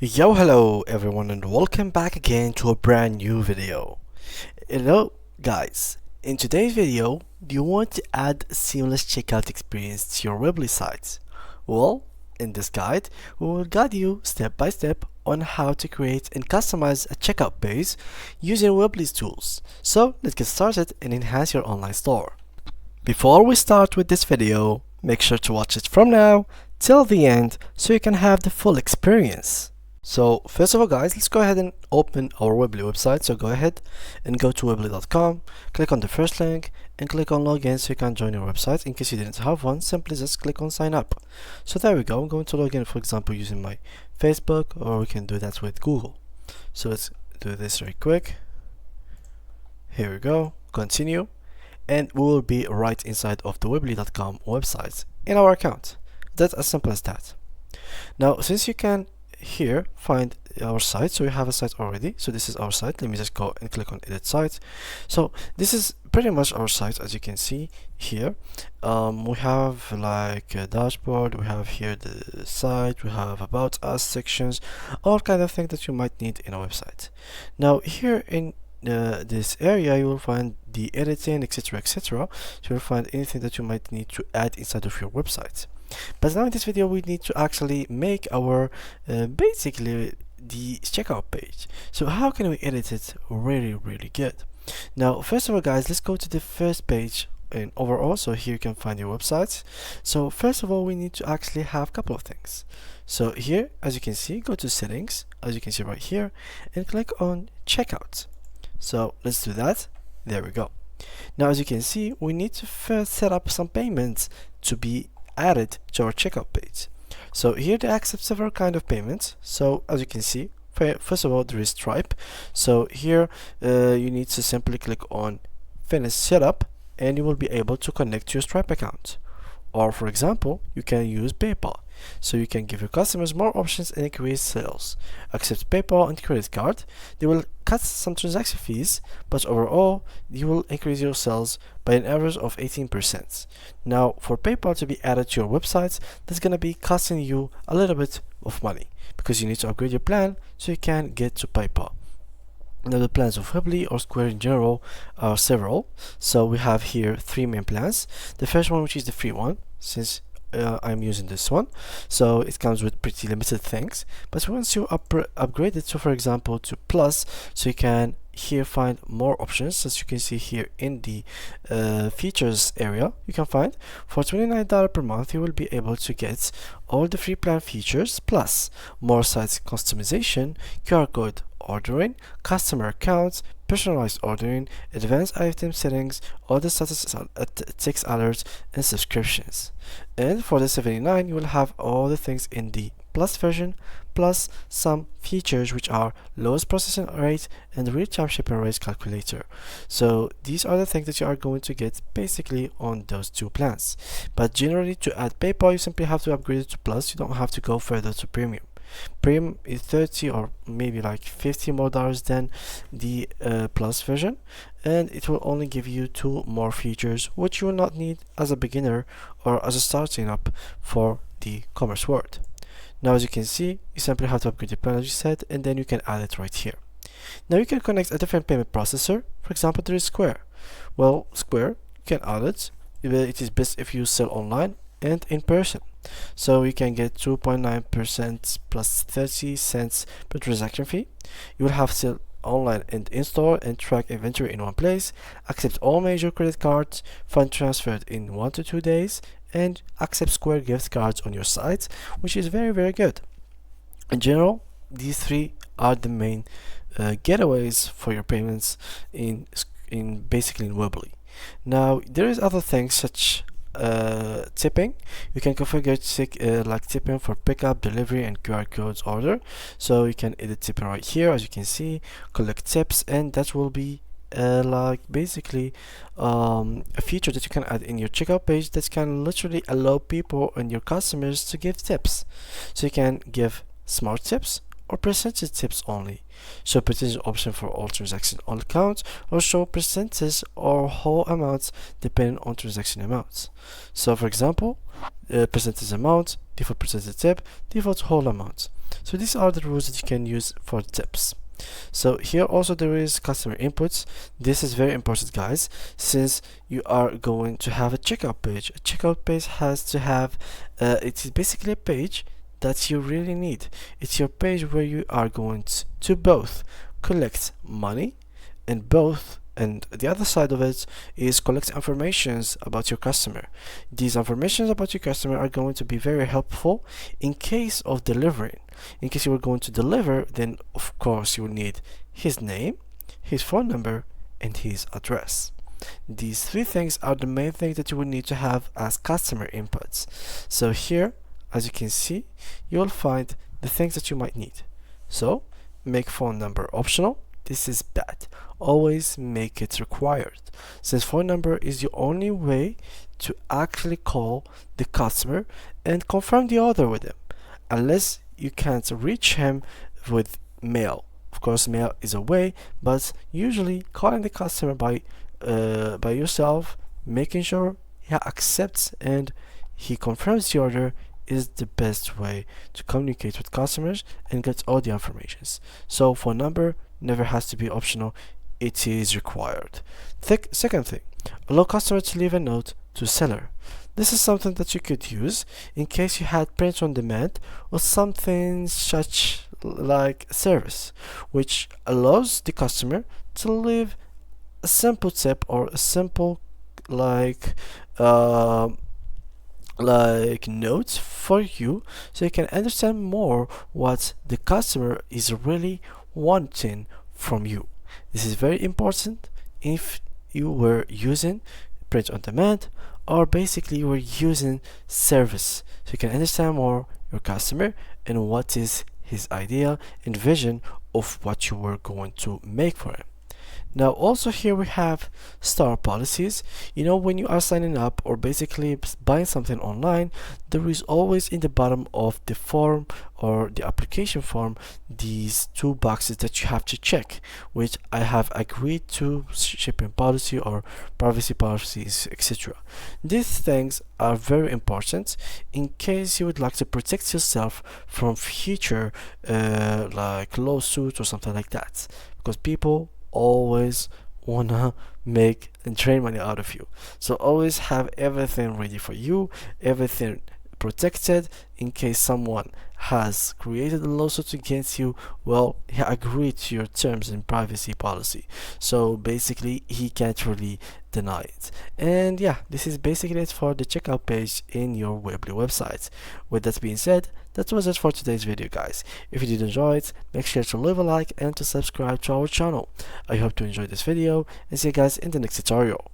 Yo, hello everyone, and welcome back again to a brand new video. Hello guys, in today's video, do you want to add a seamless checkout experience to your Weebly site? Well, in this guide, we will guide you step by step on how to create and customize a checkout page using Weebly's tools. So let's get started and enhance your online store. Before we start with this video, make sure to watch it from now till the end so you can have the full experience. So first of all guys, let's go ahead and open our Weebly website. So go ahead and go to weebly.com, click on the first link and click on login so you can join your website. In case you didn't have one, simply just click on sign up. So there we go. I'm going to log in, for example, using my Facebook, or we can do that with Google. So let's do this very quick. Here we go, continue, and we will be right inside of the weebly.com website in our account. That's as simple as that. Now, since you can here find our site, so we have a site already. So this is our site. Let me just go and click on edit site. So this is pretty much our site, as you can see here. We have like a dashboard, we have here the site, we have about us sections, all kind of things that you might need in a website. Now here in this area you will find the editing, etc, so you'll find anything that you might need to add inside of your website. But now in this video we need to actually make our basically the checkout page. So how can we edit it really good? Now first of all guys, let's go to the first page and overall. So here you can find your websites. So first of all, we need to actually have a couple of things. So here, as you can see, go to settings, as you can see right here, and click on checkout. So let's do that. There we go. Now as you can see, we need to first set up some payments to be added to our checkout page. So here they accept several kind of payments. So as you can see, first of all, there is Stripe. So here you need to simply click on finish setup and you will be able to connect to your Stripe account. Or for example, you can use PayPal. So you can give your customers more options and increase sales. Accept PayPal and credit card. They will cut some transaction fees, but overall you will increase your sales by an average of 18%. Now for PayPal to be added to your website, that's gonna be costing you a little bit of money because you need to upgrade your plan so you can get to PayPal. Now the plans of Weebly or Square in general are several. So we have here three main plans. The first one, which is the free one, since I'm using this one, so it comes with pretty limited things. But once you upgrade it, so for example to Plus, so you can here find more options. As you can see here in the features area, you can find for $29 per month you will be able to get all the free plan features plus more site customization, QR code ordering, customer accounts, personalized ordering, advanced item settings, order status text alerts, and subscriptions. And for the $79 you will have all the things in the Plus version, plus some features which are lowest processing rate and real-time shipping rates calculator. So these are the things that you are going to get basically on those two plans. But generally, to add PayPal, you simply have to upgrade it to Plus. You don't have to go further to Premium. Premium is 30 or maybe like $50 more than the Plus version, and it will only give you 2 more features which you will not need as a beginner or as a starting up for the commerce world. Now as you can see, you simply have to upgrade the plan as you said, and then you can add it right here. Now you can connect a different payment processor. For example, there is Square. Well, Square, you can add it. It is best if you sell online and in person. So you can get 2.9% plus 30 cents per transaction fee. You will have sell online and in-store and track inventory in one place, accept all major credit cards, fund transferred in 1 to 2 days, and accept Square gift cards on your site, which is very good. In general, these three are the main getaways for your payments in basically in Weebly. Now there is other things such tipping. You can configure like tipping for pickup, delivery, and QR codes order. So you can edit tipping right here, as you can see, collect tips, and that will be like basically a feature that you can add in your checkout page that can literally allow people and your customers to give tips. So you can give smart tips or percentage tips only. Show percentage option for all transaction on account, or show percentage or whole amounts depending on transaction amounts. So for example, percentage amount, default percentage tip, default whole amount. So these are the rules that you can use for tips. So here also there is customer inputs. This is very important, guys, since you are going to have a checkout page. A checkout page has to have it is basically a page that you really need. It's your page where you are going to both collect money and the other side of it is collect informations about your customer. These informations about your customer are going to be very helpful in case of delivering. In case you are going to deliver, then of course you will need his name, his phone number, and his address. These three things are the main things that you will need to have as customer inputs. So here, as you can see, you will find the things that you might need. So make phone number optional. This is bad. Always make it required, since phone number is the only way to actually call the customer and confirm the order with him, unless you can't reach him with mail. Of course, mail is a way, but usually calling the customer by yourself, making sure he accepts and he confirms the order, is the best way to communicate with customers and get all the informations. So phone number never has to be optional, it is required. Second thing, allow customer to leave a note to seller. This is something that you could use in case you had print on demand or something such like service, which allows the customer to leave a simple tip or a simple like notes for you, so you can understand more what the customer is really wanting from you. This is very important if you were using print on demand or basically you were using service, so you can understand more your customer and what is his idea and vision of what you were going to make for him. Now also here we have star policies. You know, when you are signing up or basically buying something online, there is always in the bottom of the form or the application form these two boxes that you have to check, which I have agreed to shipping policy or privacy policies, etc. These things are very important in case you would like to protect yourself from future like lawsuits or something like that, because people always wanna make and drain money out of you. So always have everything ready for you, everything protected in case someone has created a lawsuit against you. Well, he agreed to your terms and privacy policy, so basically he can't really deny it. And yeah, this is basically it for the checkout page in your Weebly website. With that being said, that was it for today's video, guys. If you did enjoy it, make sure to leave a like and to subscribe to our channel. I hope to enjoy this video and see you guys in the next tutorial.